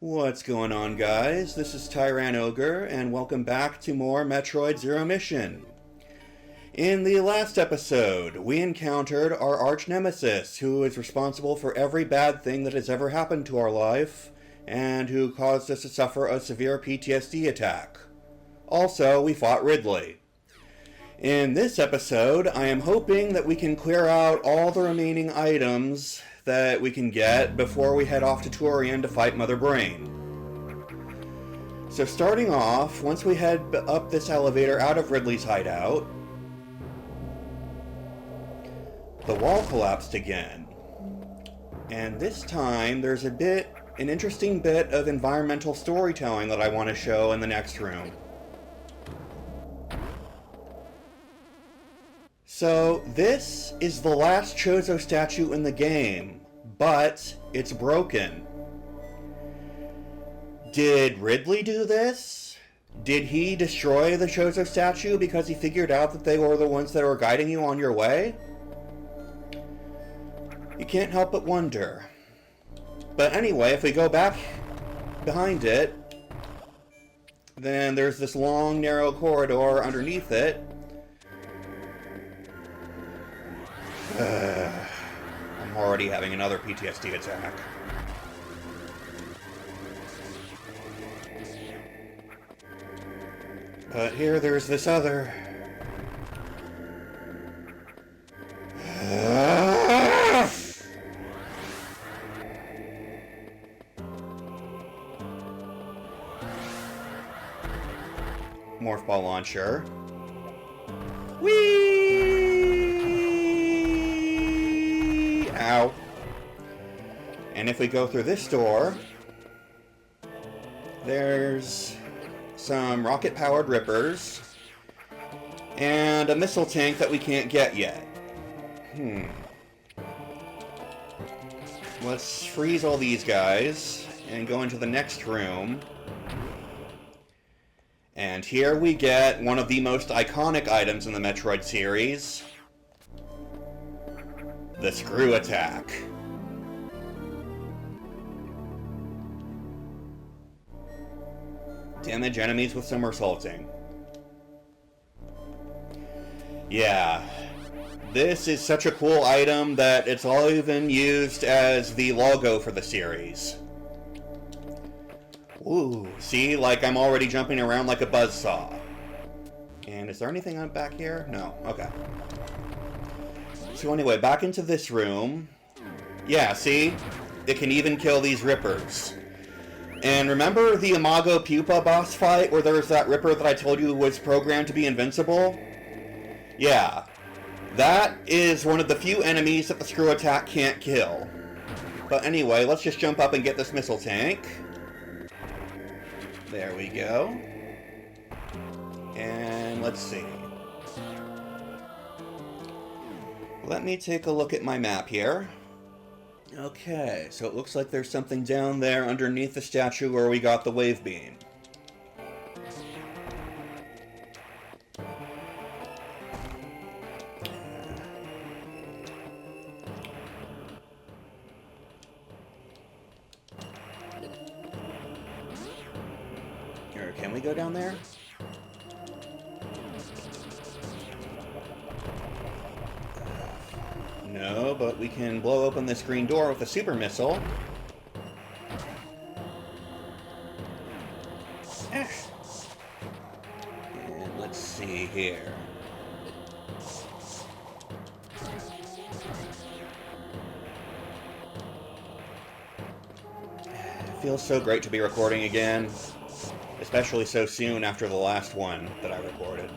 What's going on, guys? This is Tyran Ogre, and welcome back to more Metroid Zero Mission. In the last episode, we encountered our arch-nemesis, who is responsible for every bad thing that has ever happened to our life, and who caused us to suffer a severe PTSD attack. Also, we fought Ridley. In this episode, I am hoping that we can clear out all the remaining items that we can get before we head off to Turian to fight Mother Brain. So starting off, once we head up this elevator out of Ridley's hideout, the wall collapsed again. And this time, there's an interesting bit of environmental storytelling that I want to show in the next room. So, this is the last Chozo statue in the game, but it's broken. Did Ridley do this? Did he destroy the Chozo statue because he figured out that they were the ones that were guiding you on your way? You can't help but wonder. But anyway, if we go back behind it, then there's this long, narrow corridor underneath it. I'm already having another PTSD attack. But here there's this other... Morph ball launcher. Whee! Ow. And if we go through this door, there's some rocket-powered rippers and a missile tank that we can't get yet. Let's freeze all these guys and go into the next room. And here we get one of the most iconic items in the Metroid series. The screw attack. Damage enemies with somersaulting. Yeah. This is such a cool item that it's all even used as the logo for the series. Ooh, see? Like, I'm already jumping around like a buzzsaw. And is there anything up back here? No. Okay. So anyway, back into this room. Yeah, see? It can even kill these rippers. And remember the Imago Pupa boss fight where there was that ripper that I told you was programmed to be invincible? Yeah. That is one of the few enemies that the screw attack can't kill. But anyway, let's just jump up and get this missile tank. There we go. And let's see. Let me take a look at my map here. Okay, so it looks like there's something down there underneath the statue where we got the wave beam. Can we go down there? No, but we can blow open this green door with a super missile. And let's see here. It feels so great to be recording again. Especially so soon after the last one that I recorded.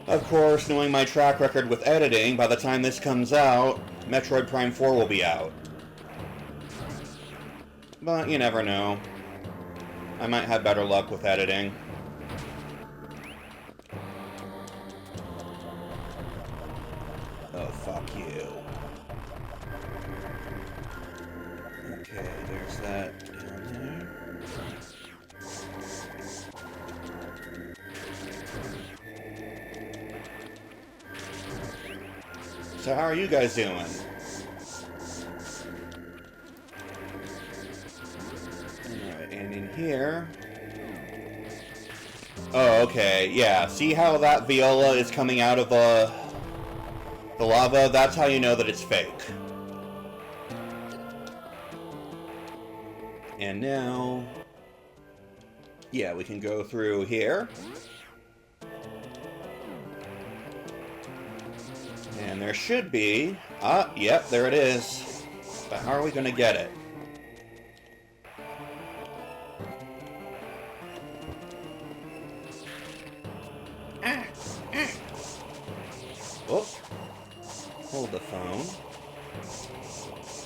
Of course, knowing my track record with editing, by the time this comes out, Metroid Prime 4 will be out. But you never know. I might have better luck with editing. Oh, fuck you. Okay, there's that down there. So how are you guys doing? here. Oh, okay, yeah. See how that viola is coming out of the lava? That's how you know that it's fake. And now... yeah, we can go through here. And there should be... ah, yep, there it is. But how are we going to get it? Oh, hold the phone.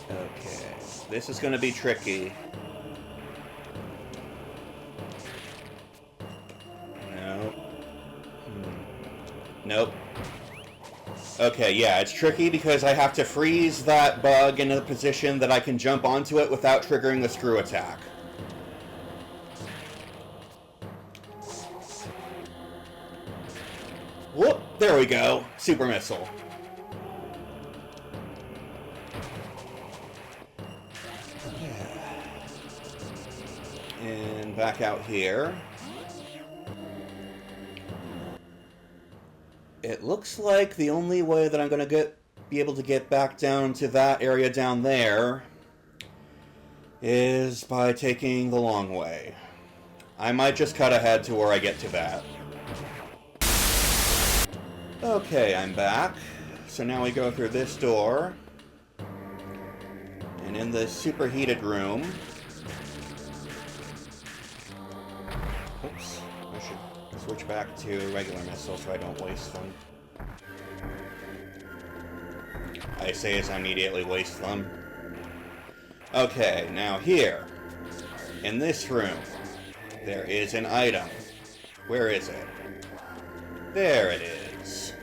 Okay, this is going to be tricky. No. Nope. Okay, yeah, it's tricky because I have to freeze that bug in a position that I can jump onto it without triggering the screw attack. Whoop! There we go. Super missile. And back out here. It looks like the only way that I'm going to be able to get back down to that area down there is by taking the long way. I might just cut ahead to where I get to that. Okay, I'm back. So now we go through this door. And in this superheated room... oops, I should switch back to regular missiles so I don't waste them. I say as I immediately waste them. Okay, now here, in this room, there is an item. Where is it? There it is.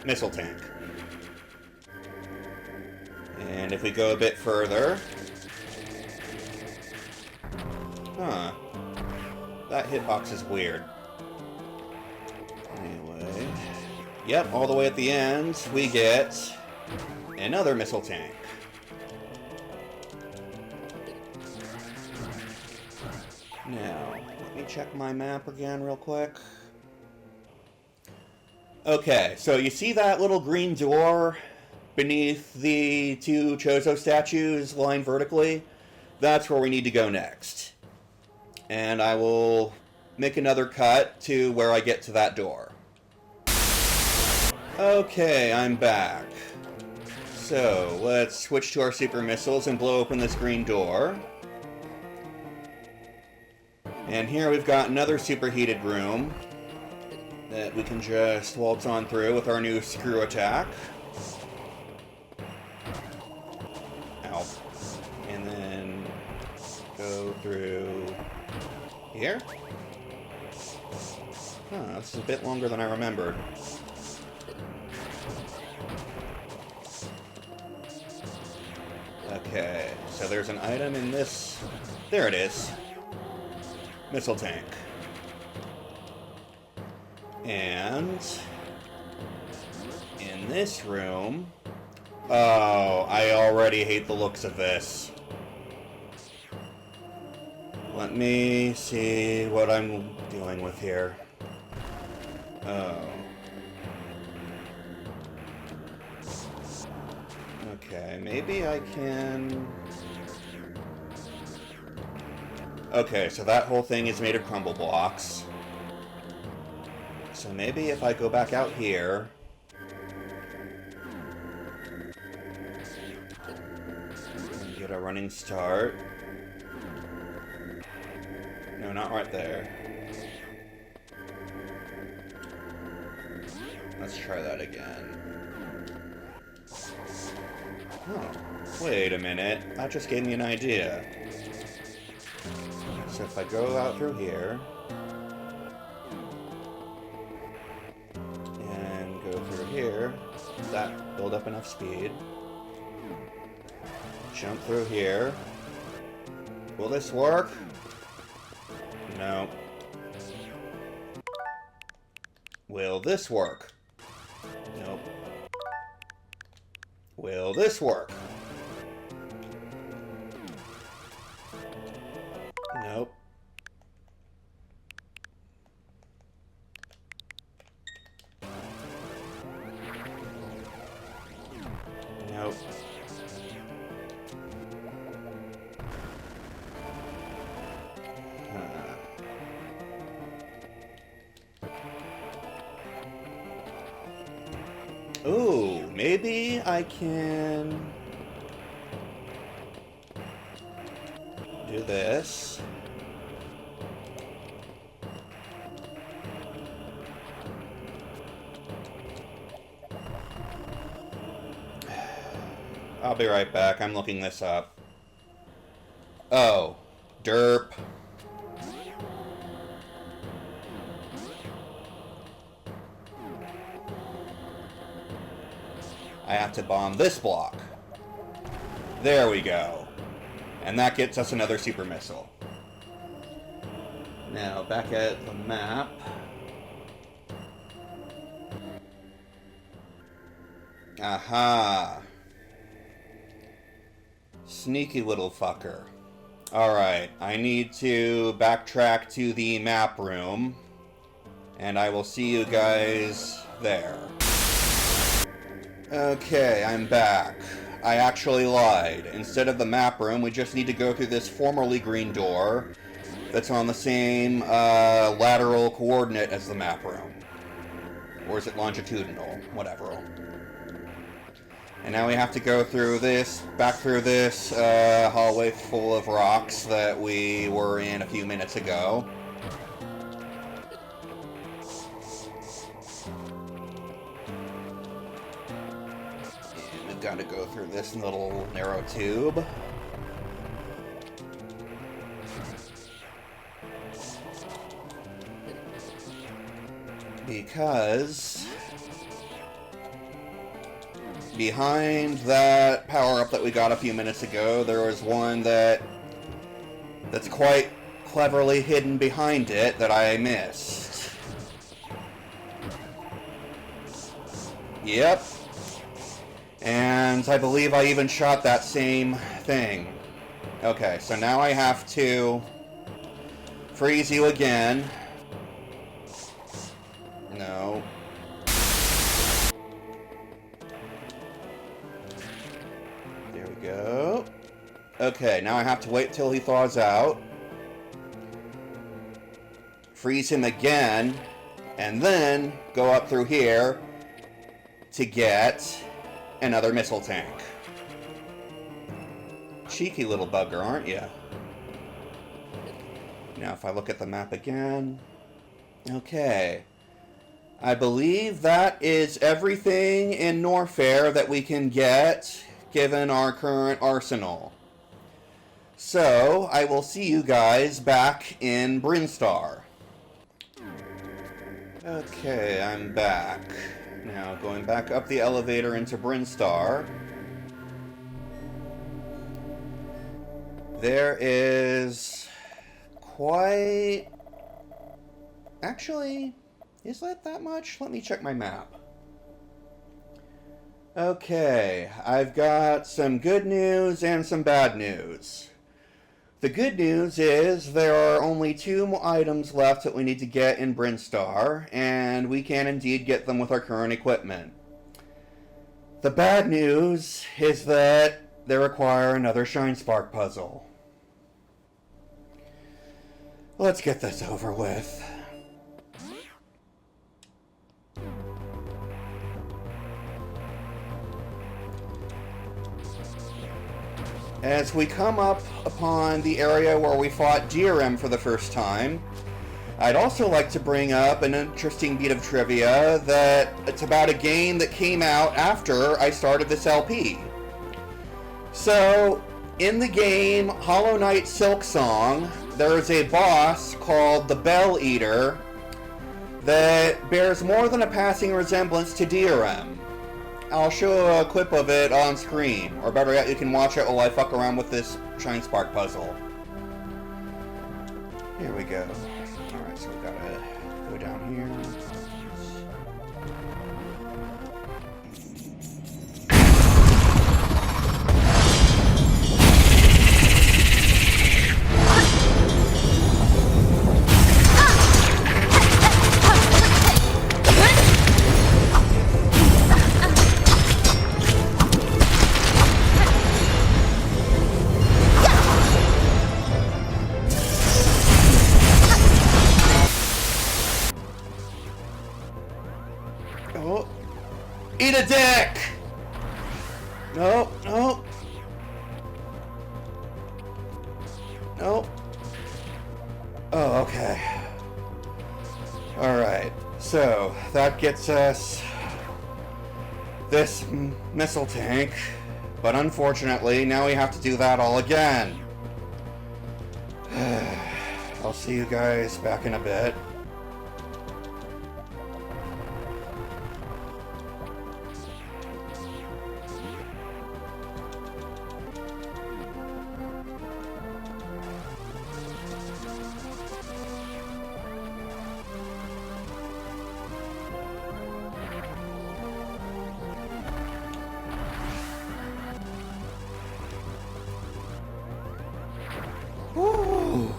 Missile tank. And if we go a bit further... huh. That hitbox is weird. Anyway... yep, all the way at the end, we get another missile tank. Now, let me check my map again real quick. Okay, so you see that little green door beneath the two Chozo statues lined vertically? That's where we need to go next. And I will make another cut to where I get to that door. Okay, I'm back. So, let's switch to our super missiles and blow open this green door. And here we've got another superheated room that we can just waltz on through with our new screw attack. Ow. And then go through here. Huh, this is a bit longer than I remembered. Okay, so there's an item in this... there it is. Missile tank. And... in this room... oh, I already hate the looks of this. Let me see what I'm dealing with here. Oh. Okay, maybe I can... okay, so that whole thing is made of crumble blocks. So maybe if I go back out here... and get a running start... no, not right there. Let's try that again. Oh, wait a minute. That just gave me an idea. So if I go out through here... and go through here, does that build up enough speed? Jump through here. Will this work? No. Will this work? Nope. Will this work? Nope. maybe I can do this. I'll be right back. I'm looking this up. Oh, derp. I have to bomb this block. There we go. And that gets us another super missile. Now, back at the map. Aha. Sneaky little fucker. Alright, I need to backtrack to the map room. And I will see you guys there. Okay, I'm back. I actually lied. Instead of the map room, we just need to go through this formerly green door that's on the same lateral coordinate as the map room. Or is it longitudinal? Whatever. And now we have to go through this, back through this hallway full of rocks that we were in a few minutes ago. And we've got to go through this little narrow tube. Because behind that power-up that we got a few minutes ago, there was one that's quite cleverly hidden behind it that I missed. Yep. And I believe I even shot that same thing. Okay, so now I have to freeze you again. No. There we go. Okay, now I have to wait till he thaws out. Freeze him again. And then go up through here to get another missile tank. Cheeky little bugger, aren't you? Now if I look at the map again. Okay. I believe that is everything in Norfair that we can get, given our current arsenal. So, I will see you guys back in Brinstar. Okay, I'm back. Now, going back up the elevator into Brinstar. There is quite... Actually... Is that much? Let me check my map. Okay, I've got some good news and some bad news. The good news is there are only 2 items left that we need to get in Brinstar, and we can indeed get them with our current equipment. The bad news is that they require another Shine Spark puzzle. Let's get this over with. As we come up upon the area where we fought DRM for the first time, I'd also like to bring up an interesting bit of trivia that it's about a game that came out after I started this LP. So, in the game Hollow Knight Silksong, there is a boss called the Bell Eater that bears more than a passing resemblance to DRM. I'll show a clip of it on screen, or better yet, you can watch it while I fuck around with this Shine Spark puzzle. Here we go. Alright, so we've got to go down here. Eat a dick! No, no. No. Oh, okay. Alright, so that gets us this missile tank, but unfortunately, now we have to do that all again. I'll see you guys back in a bit. Woo.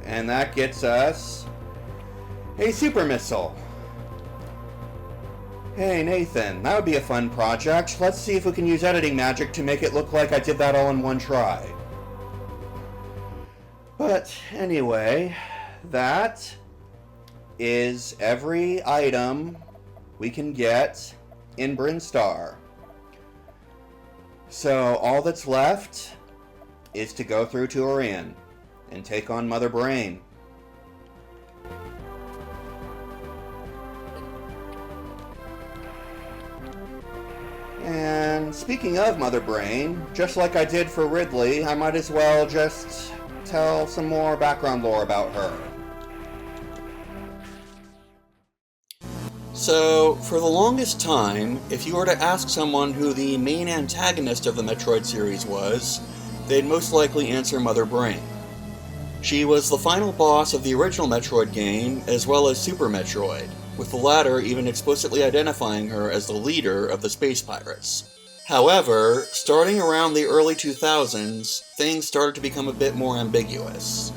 And that gets us a super missile. Hey Nathan, that would be a fun project. Let's see if we can use editing magic to make it look like I did that all in one try. But anyway, that is every item we can get in Brinstar. So all that's left is to go through Turian and take on Mother Brain. And speaking of Mother Brain, just like I did for Ridley, I might as well just tell some more background lore about her. So, for the longest time, if you were to ask someone who the main antagonist of the Metroid series was, they'd most likely answer Mother Brain. She was the final boss of the original Metroid game, as well as Super Metroid, with the latter even explicitly identifying her as the leader of the Space Pirates. However, starting around the early 2000s, things started to become a bit more ambiguous.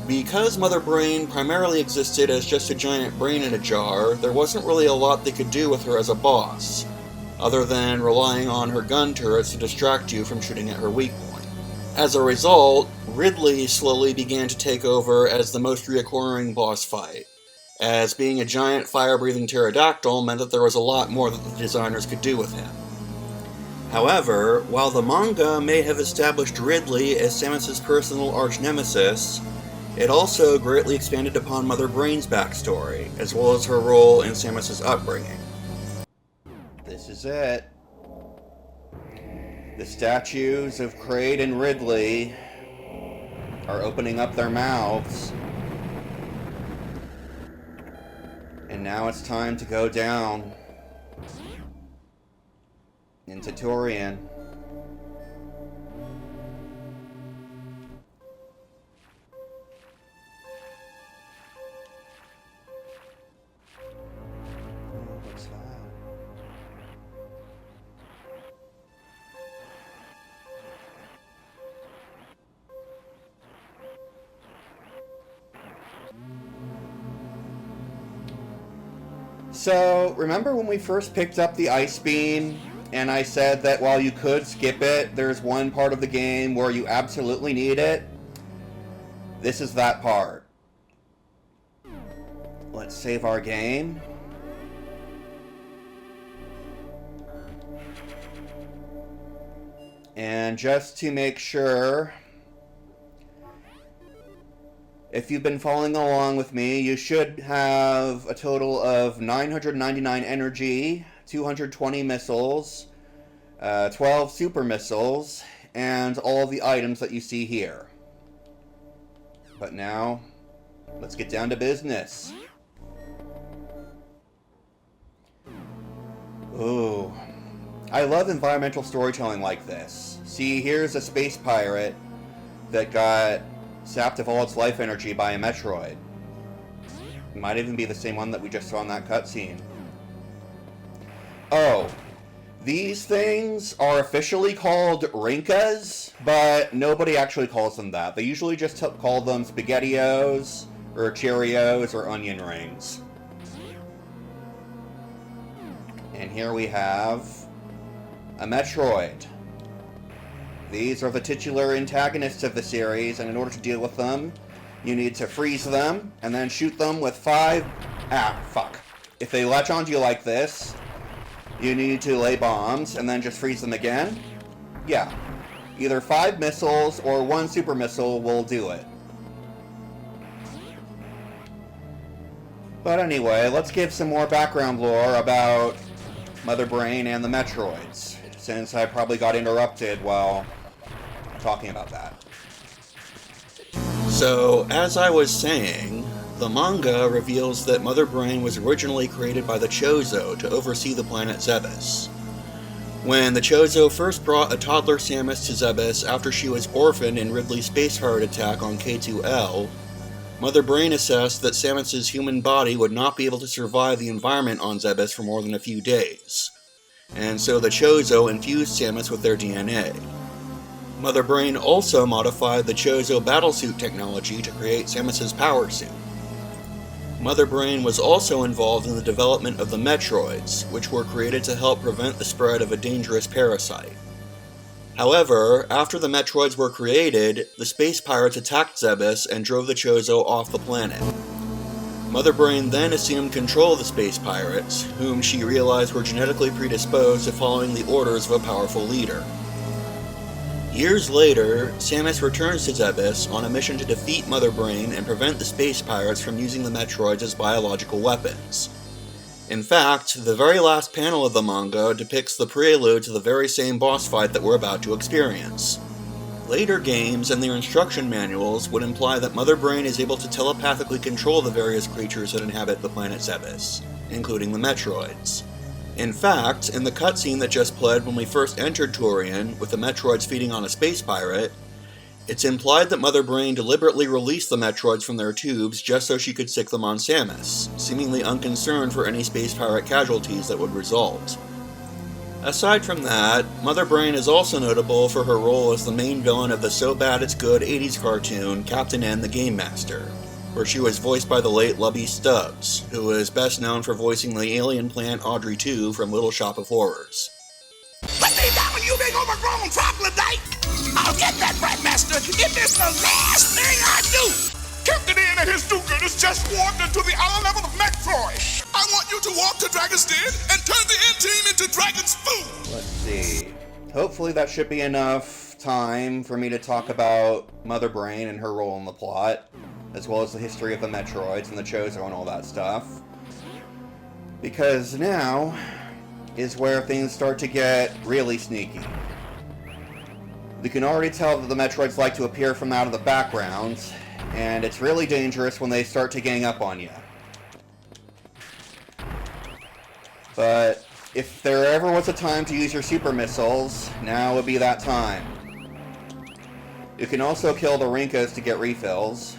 Because Mother Brain primarily existed as just a giant brain in a jar, there wasn't really a lot they could do with her as a boss, other than relying on her gun turrets to distract you from shooting at her weak point. As a result, Ridley slowly began to take over as the most reoccurring boss fight, as being a giant fire-breathing pterodactyl meant that there was a lot more that the designers could do with him. However, while the manga may have established Ridley as Samus's personal arch-nemesis, it also greatly expanded upon Mother Brain's backstory, as well as her role in Samus's upbringing. This is it. The statues of Kraid and Ridley are opening up their mouths. And now it's time to go down into Turian. What's that? So, remember when we first picked up the Ice Beam, and I said that while you could skip it, there's one part of the game where you absolutely need it? This is that part. Let's save our game. And just to make sure, if you've been following along with me, you should have a total of 999 energy, 220 missiles, 12 super missiles, and all the items that you see here. But now, let's get down to business. Ooh. I love environmental storytelling like this. See, here's a space pirate that got sapped of all its life energy by a Metroid. It might even be the same one that we just saw in that cutscene. Oh, these things are officially called Rinkas, but nobody actually calls them that. They usually just call them SpaghettiOs, or Cheerios, or onion rings. And here we have a Metroid. These are the titular antagonists of the series, and in order to deal with them, you need to freeze them, and then shoot them with 5... fuck. If they latch onto you like this, you need to lay bombs, and then just freeze them again. Yeah. Either 5 missiles or 1 super missile will do it. But anyway, let's give some more background lore about Mother Brain and the Metroids, since I probably got interrupted while talking about that. So, as I was saying, the manga reveals that Mother Brain was originally created by the Chozo to oversee the planet Zebes. When the Chozo first brought a toddler Samus to Zebes after she was orphaned in Ridley's space pirate attack on K2L, Mother Brain assessed that Samus's human body would not be able to survive the environment on Zebes for more than a few days, and so the Chozo infused Samus with their DNA. Mother Brain also modified the Chozo battlesuit technology to create Samus's power suit. Mother Brain was also involved in the development of the Metroids, which were created to help prevent the spread of a dangerous parasite. However, after the Metroids were created, the space pirates attacked Zebes and drove the Chozo off the planet. Mother Brain then assumed control of the space pirates, whom she realized were genetically predisposed to following the orders of a powerful leader. Years later, Samus returns to Zebes on a mission to defeat Mother Brain and prevent the space pirates from using the Metroids as biological weapons. In fact, the very last panel of the manga depicts the prelude to the very same boss fight that we're about to experience. Later games and their instruction manuals would imply that Mother Brain is able to telepathically control the various creatures that inhabit the planet Zebes, including the Metroids. In fact, in the cutscene that just played when we first entered Turian, with the Metroids feeding on a space pirate, it's implied that Mother Brain deliberately released the Metroids from their tubes just so she could sick them on Samus, seemingly unconcerned for any space pirate casualties that would result. Aside from that, Mother Brain is also notable for her role as the main villain of the So Bad It's Good 80s cartoon Captain N the Game Master, where she was voiced by the late Lubby Stubbs, who is best known for voicing the alien plant Audrey 2 from Little Shop of Horrors. Put me down, you big overgrown troglodyte! I'll get that rat master if it's the last thing I do! Captain Ian and his do-gooders just walked into the outer level of Metroid! I want you to walk to Dragon's Den and turn the N-Team into Dragon's food! Let's see. Hopefully that should be enough time for me to talk about Mother Brain and her role in the plot, as well as the history of the Metroids and the Chozo and all that stuff. Because now is where things start to get really sneaky. You can already tell that the Metroids like to appear from out of the background, and it's really dangerous when they start to gang up on you. But if there ever was a time to use your super missiles, now would be that time. You can also kill the Rinkas to get refills.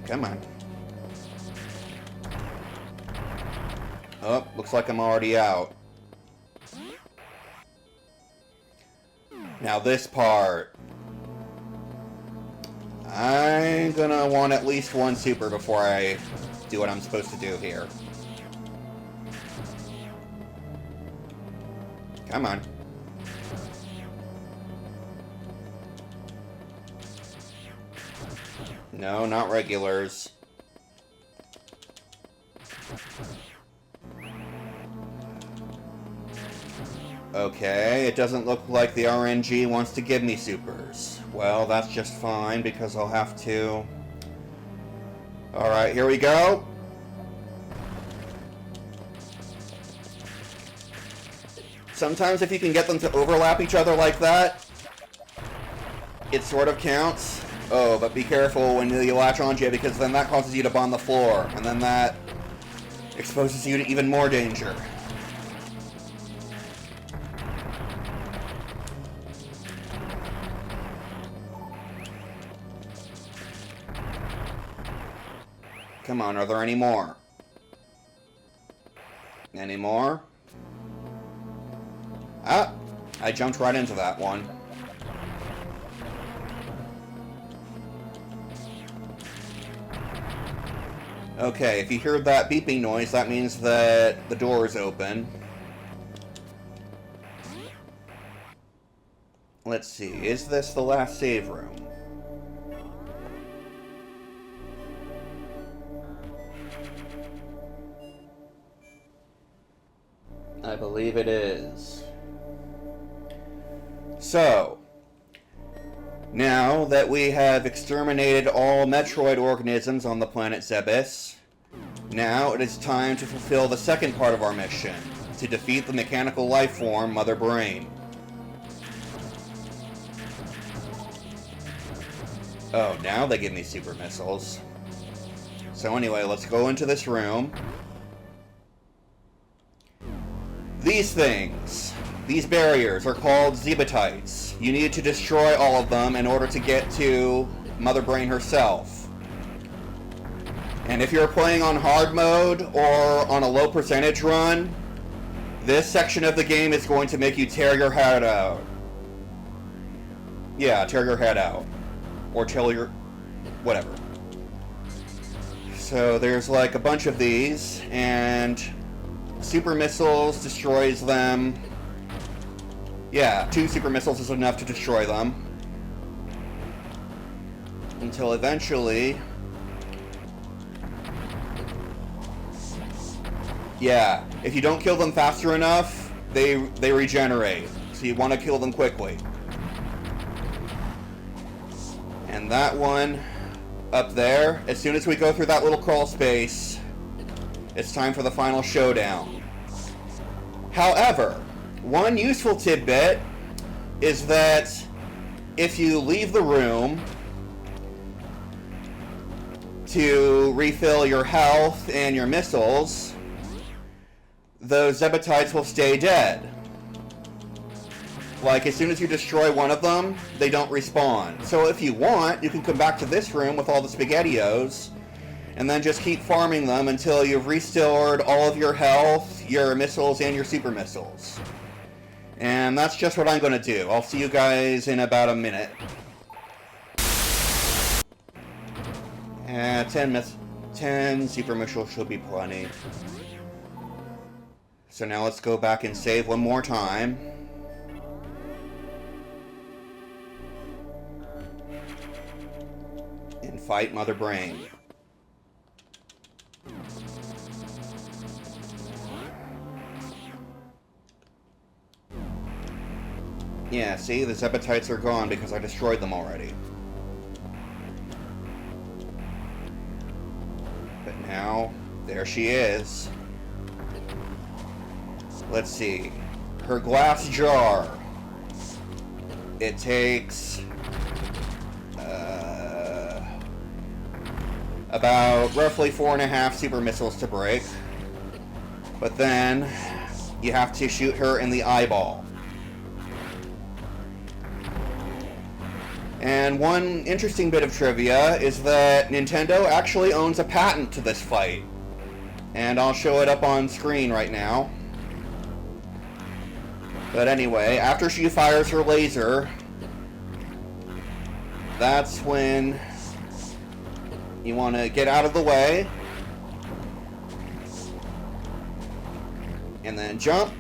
Come on. Oh, looks like I'm already out. Now this part. I'm gonna want at least 1 super before I do what I'm supposed to do here. Come on. No, not regulars. Okay, it doesn't look like the RNG wants to give me supers. Well, that's just fine, because I'll have to... Alright, here we go. Sometimes if you can get them to overlap each other like that, it sort of counts. Oh, but be careful when you latch onto it, because then that causes you to bomb the floor, and then that exposes you to even more danger. Come on, are there any more? Any more? Ah! I jumped right into that one. Okay, if you heard that beeping noise, that means that the door is open. Let's see, is this the last save room? I believe it is. So, now that we have exterminated all Metroid organisms on the planet Zebes, now it is time to fulfill the second part of our mission, to defeat the mechanical life form, Mother Brain. Oh, now they give me super missiles. So anyway, let's go into this room. These things, these barriers, are called Zebetites. You need to destroy all of them in order to get to Mother Brain herself. And if you're playing on hard mode or on a low percentage run, this section of the game is going to make you tear your head out. Yeah, tear your head out. Or tear your... whatever. So there's like a bunch of these, and super missiles destroys them. Yeah, 2 super missiles is enough to destroy them. Until eventually... yeah, if you don't kill them faster enough, they regenerate. So you want to kill them quickly. And that one up there, as soon as we go through that little crawl space, it's time for the final showdown. However, one useful tidbit is that if you leave the room to refill your health and your missiles, those Zebetites will stay dead. Like, as soon as you destroy one of them, they don't respawn. So if you want, you can come back to this room with all the SpaghettiOs, and then just keep farming them until you've restored all of your health, your missiles, and your super missiles. And that's just what I'm going to do. I'll see you guys in about a minute. 10 super missiles should be plenty. So now let's go back and save one more time. And fight Mother Brain. Yeah, see? The Zebetites are gone because I destroyed them already. But now, there she is. Let's see. Her glass jar. It takes... about roughly 4.5 super missiles to break. But then, you have to shoot her in the eyeball. And one interesting bit of trivia is that Nintendo actually owns a patent to this fight. And I'll show it up on screen right now. But anyway, after she fires her laser, that's when you want to get out of the way. And then jump.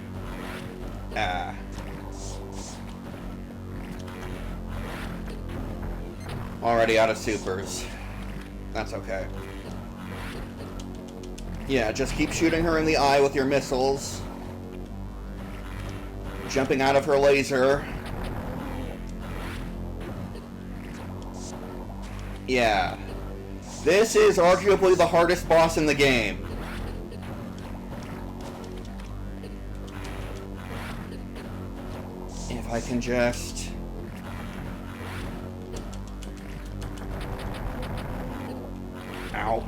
Already out of supers. That's okay. Yeah, just keep shooting her in the eye with your missiles. Jumping out of her laser. Yeah. This is arguably the hardest boss in the game. If I can just... ow.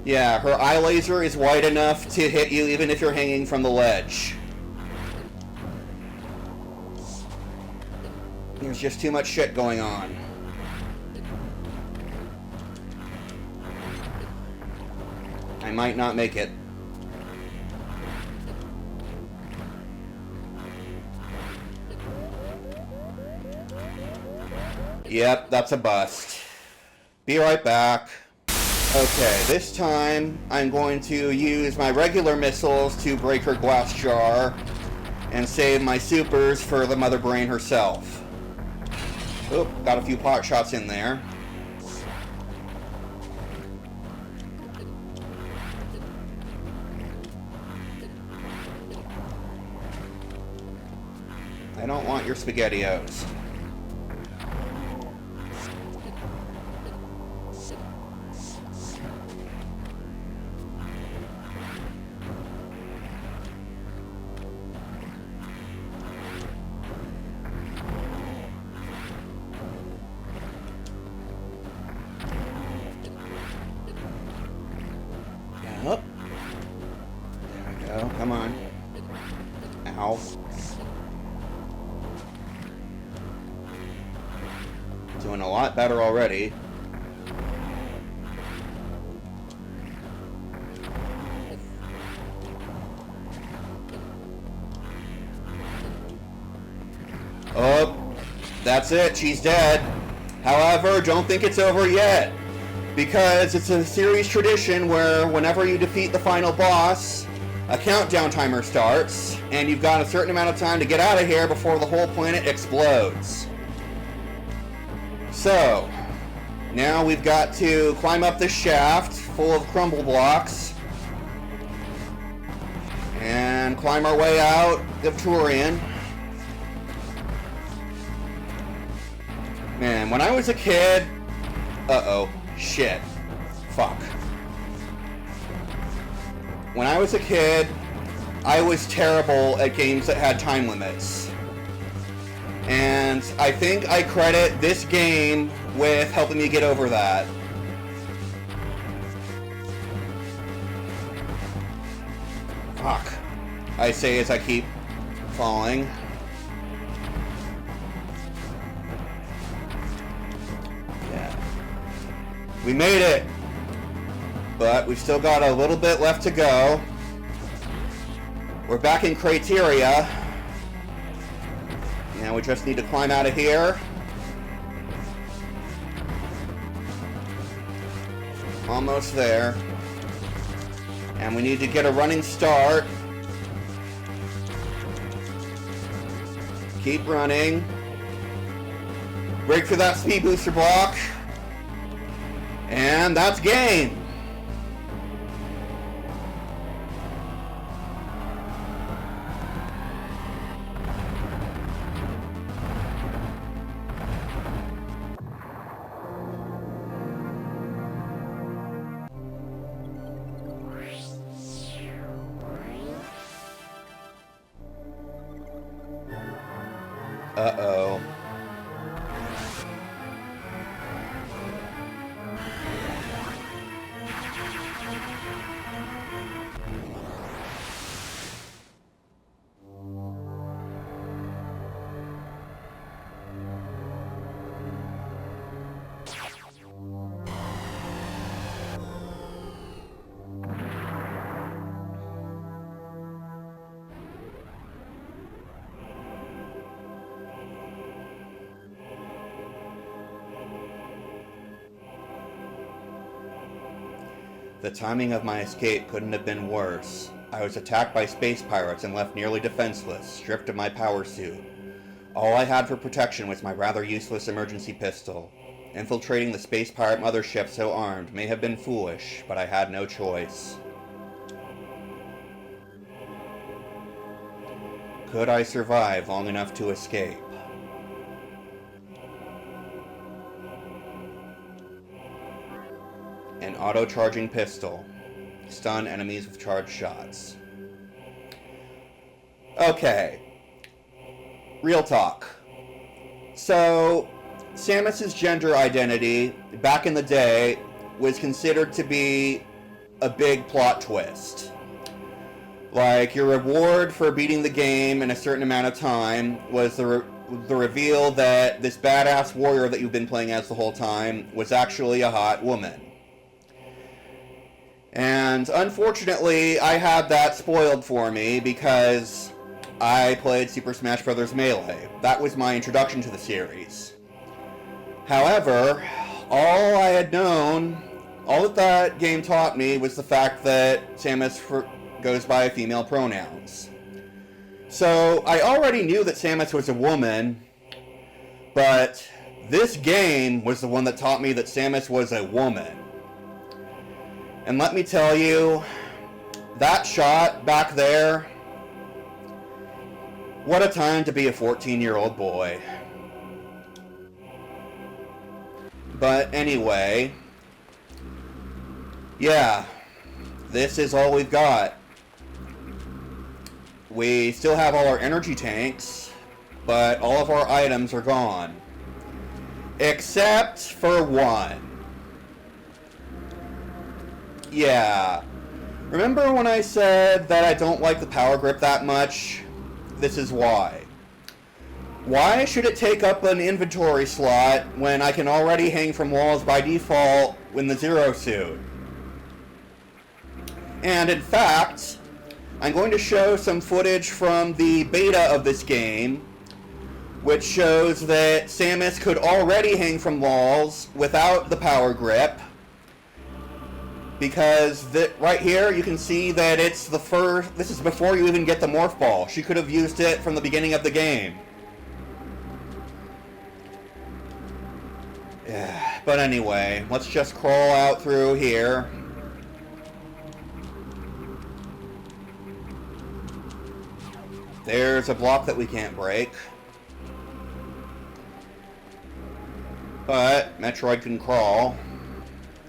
Yeah, her eye laser is wide enough to hit you even if you're hanging from the ledge. There's just too much shit going on. I might not make it. Yep, that's a bust. Be right back. Okay, this time I'm going to use my regular missiles to break her glass jar and save my supers for the Mother Brain herself. Oop, got a few pot shots in there. I don't want your SpaghettiOs. Yep. There we go. Come on. Ow. Doing a lot better already. Oh, that's it. She's dead. However, don't think it's over yet, because it's a series tradition where whenever you defeat the final boss, a countdown timer starts, and you've got a certain amount of time to get out of here before the whole planet explodes. So, now we've got to climb up this shaft full of crumble blocks and climb our way out of Turian. Man, when I was a kid... Uh-oh. Shit. Fuck. When I was a kid, I was terrible at games that had time limits. And I think I credit this game with helping me get over that. Fuck. I say as I keep falling. Yeah. We made it! But we've still got a little bit left to go. We're back in Criteria. Now we just need to climb out of here. Almost there. And we need to get a running start. Keep running. Break through that speed booster block. And that's game. Uh-oh. The timing of my escape couldn't have been worse. I was attacked by space pirates and left nearly defenseless, stripped of my power suit. All I had for protection was my rather useless emergency pistol. Infiltrating the space pirate mothership so armed may have been foolish, but I had no choice. Could I survive long enough to escape? An auto-charging pistol. Stun enemies with charged shots. Okay. Real talk. So, Samus's gender identity, back in the day, was considered to be a big plot twist. Like, your reward for beating the game in a certain amount of time was the reveal that this badass warrior that you've been playing as the whole time was actually a hot woman. And unfortunately, I had that spoiled for me because I played Super Smash Bros. Melee. That was my introduction to the series. However, all I had known, all that game taught me was the fact that Samus goes by female pronouns. So I already knew that Samus was a woman, but This game was the one that taught me that Samus was a woman. And let me tell you, that shot back there, what a time to be a 14-year-old boy. But anyway, yeah, this is all we've got. We still have all our energy tanks, but all of our items are gone. Except for one. Yeah. Remember when I said that I don't like the power grip that much? This is why. Why should it take up an inventory slot when I can already hang from walls by default in the Zero suit? And in fact, I'm going to show some footage from the beta of this game, which shows that Samus could already hang from walls without the power grip. Because right here, you can see that it's the first... This is before you even get the Morph Ball. She could have used it from the beginning of the game. Yeah, but anyway, let's just crawl out through here. There's a block that we can't break. But Metroid can crawl.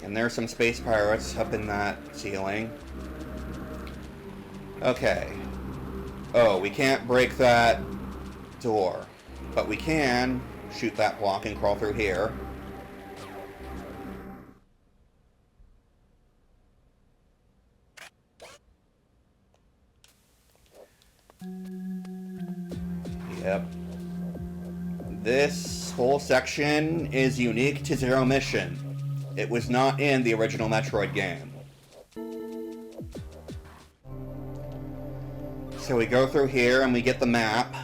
And there's some space pirates up in that ceiling. Okay. Oh, we can't break that door. But we can shoot that block and crawl through here. Yep. This whole section is unique to Zero Mission. It was not in the original Metroid game. So we go through here and we get the map.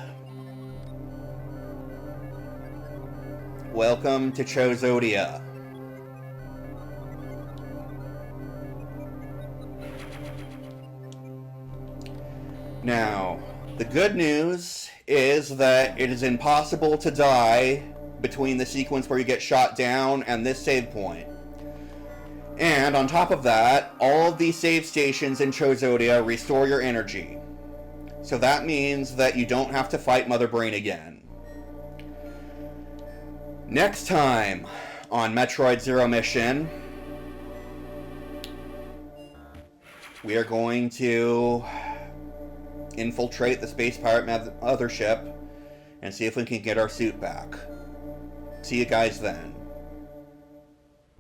Welcome to Chozodia. Now, the good news is that it is impossible to die between the sequence where you get shot down and this save point. And on top of that, all of these save stations in Chozodia restore your energy. So that means that you don't have to fight Mother Brain again. Next time on Metroid Zero Mission, we are going to infiltrate the Space Pirate Mothership and see if we can get our suit back. See you guys then.